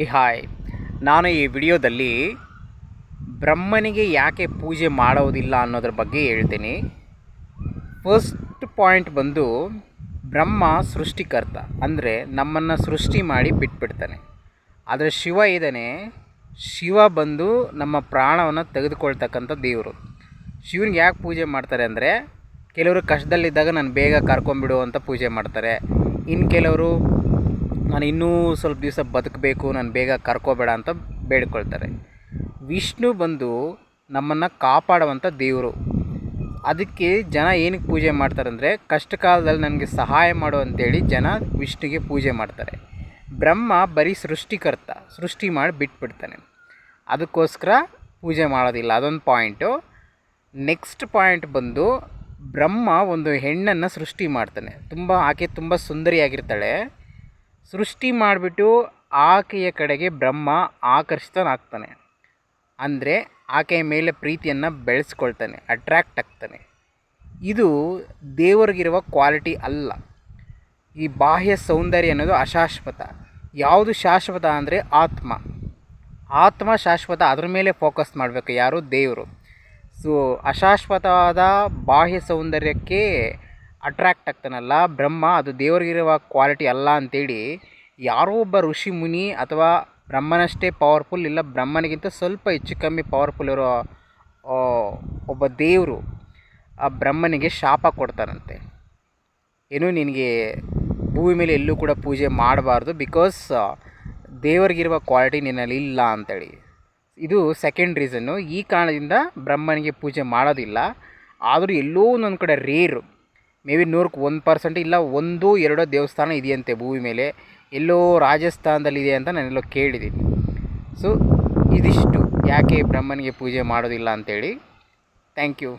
Hi, ನಾನು ಈ ವಿಡಿಯೋದಲ್ಲಿ ಬ್ರಹ್ಮನಿಗೆ ಯಾಕೆ ಪೂಜೆ ಮಾಡೋದಿಲ್ಲ ಅನ್ನೋದ್ರ ಬಗ್ಗೆ ಹೇಳ್ತೀನಿ. ಫಸ್ಟ್ ಪಾಯಿಂಟ್ ಬಂದು, ಬ್ರಹ್ಮ ಸೃಷ್ಟಿಕರ್ತ, ಅಂದರೆ ನಮ್ಮನ್ನು ಸೃಷ್ಟಿ ಮಾಡಿ ಬಿಟ್ಬಿಡ್ತಾನೆ. ಆದರೆ ಶಿವ ಇದ್ದಾನೆ, ಶಿವ ಬಂದು ನಮ್ಮ ಪ್ರಾಣವನ್ನು ತೆಗೆದುಕೊಳ್ತಕ್ಕಂಥ ದೇವರು. ಶಿವನಿಗೆ ಯಾಕೆ ಪೂಜೆ ಮಾಡ್ತಾರೆ ಅಂದರೆ, ಕೆಲವರು ಕಷ್ಟದಲ್ಲಿದ್ದಾಗ ನಾನು ಬೇಗ ಕರ್ಕೊಂಬಿಡು ಅಂತ ಪೂಜೆ ಮಾಡ್ತಾರೆ. ಇನ್ನು ಕೆಲವರು ನಾನು ಇನ್ನೂ ಸ್ವಲ್ಪ ದಿವಸ ಬದುಕಬೇಕು, ನಾನು ಬೇಗ ಕರ್ಕೋಬೇಡ ಅಂತ ಬೇಡ್ಕೊಳ್ತಾರೆ. ವಿಷ್ಣು ಬಂದು ನಮ್ಮನ್ನು ಕಾಪಾಡುವಂಥ ದೇವರು. ಅದಕ್ಕೆ ಜನ ಏನಕ್ಕೆ ಪೂಜೆ ಮಾಡ್ತಾರೆ ಅಂದರೆ, ಕಷ್ಟ ಕಾಲದಲ್ಲಿ ನನಗೆ ಸಹಾಯ ಮಾಡು ಅಂತೇಳಿ ಜನ ವಿಷ್ಣುಗೆ ಪೂಜೆ ಮಾಡ್ತಾರೆ. ಬ್ರಹ್ಮ ಬರೀ ಸೃಷ್ಟಿಕರ್ತ, ಸೃಷ್ಟಿ ಮಾಡಿ ಬಿಟ್ಬಿಡ್ತಾನೆ, ಅದಕ್ಕೋಸ್ಕರ ಪೂಜೆ ಮಾಡೋದಿಲ್ಲ. ಅದೊಂದು ಪಾಯಿಂಟು. ನೆಕ್ಸ್ಟ್ ಪಾಯಿಂಟ್ ಬಂದು, ಬ್ರಹ್ಮ ಒಂದು ಹೆಣ್ಣನ್ನು ಸೃಷ್ಟಿ ಮಾಡ್ತಾನೆ. ಆಕೆ ತುಂಬ ಸುಂದರಿಯಾಗಿರ್ತಾಳೆ. ಸೃಷ್ಟಿ ಮಾಡಿಬಿಟ್ಟು ಆಕೆಯ ಕಡೆಗೆ ಬ್ರಹ್ಮ ಆಕರ್ಷಿತನಾಗ್ತಾನೆ. ಅಂದರೆ ಆಕೆಯ ಮೇಲೆ ಪ್ರೀತಿಯನ್ನು ಬೆಳೆಸ್ಕೊಳ್ತಾನೆ, ಅಟ್ರ್ಯಾಕ್ಟ್ ಆಗ್ತಾನೆ. ಇದು ದೇವರಿಗಿರುವ ಕ್ವಾಲಿಟಿ ಅಲ್ಲ. ಈ ಬಾಹ್ಯ ಸೌಂದರ್ಯ ಅನ್ನೋದು ಅಶಾಶ್ವತ. ಯಾವುದು ಶಾಶ್ವತ ಅಂದರೆ ಆತ್ಮ ಶಾಶ್ವತ. ಅದ್ರ ಮೇಲೆ ಫೋಕಸ್ ಮಾಡಬೇಕು ಯಾರು? ದೇವರು. ಸೊ ಅಶಾಶ್ವತವಾದ ಬಾಹ್ಯ ಸೌಂದರ್ಯಕ್ಕೆ ಅಟ್ರ್ಯಾಕ್ಟ್ ಆಗ್ತಾನಲ್ಲ ಬ್ರಹ್ಮ, ಅದು ದೇವರಿಗಿರುವ ಕ್ವಾಲಿಟಿ ಅಲ್ಲ ಅಂಥೇಳಿ ಯಾರೋ ಒಬ್ಬ ಋಷಿ ಮುನಿ ಅಥವಾ ಬ್ರಹ್ಮನಷ್ಟೇ ಪವರ್ಫುಲ್, ಇಲ್ಲ ಬ್ರಹ್ಮನಿಗಿಂತ ಸ್ವಲ್ಪ ಹೆಚ್ಚು ಕಮ್ಮಿ ಪವರ್ಫುಲ್ ಇರೋ ಒಬ್ಬ ದೇವರು ಆ ಬ್ರಹ್ಮನಿಗೆ ಶಾಪ ಕೊಡ್ತಾನಂತೆ. ಏನು, ನಿನಗೆ ಭೂಮಿ ಮೇಲೆ ಎಲ್ಲೂ ಕೂಡ ಪೂಜೆ ಮಾಡಬಾರ್ದು, ಬಿಕಾಸ್ ದೇವರಿಗಿರುವ ಕ್ವಾಲಿಟಿ ನಿನ್ನಲ್ಲಿ ಇಲ್ಲ ಅಂಥೇಳಿ. ಇದು ಸೆಕೆಂಡ್ ರೀಸನ್ನು. ಈ ಕಾರಣದಿಂದ ಬ್ರಹ್ಮನಿಗೆ ಪೂಜೆ ಮಾಡೋದಿಲ್ಲ. ಆದರೂ ಎಲ್ಲೋ ಒಂದೊಂದು ಕಡೆ ರೇರು, ಮೇ ಬಿ 100% ಇಲ್ಲ 1-2 ದೇವಸ್ಥಾನ ಇದೆಯಂತೆ ಭೂಮಿ ಮೇಲೆ. ಎಲ್ಲೋ ರಾಜಸ್ಥಾನದಲ್ಲಿದೆ ಅಂತ ನಾನೆಲ್ಲೋ ಕೇಳಿದ್ದೀನಿ. ಸೊ ಇದಿಷ್ಟು ಯಾಕೆ ಬ್ರಹ್ಮನಿಗೆ ಪೂಜೆ ಮಾಡೋದಿಲ್ಲ ಅಂಥೇಳಿ. Thank you.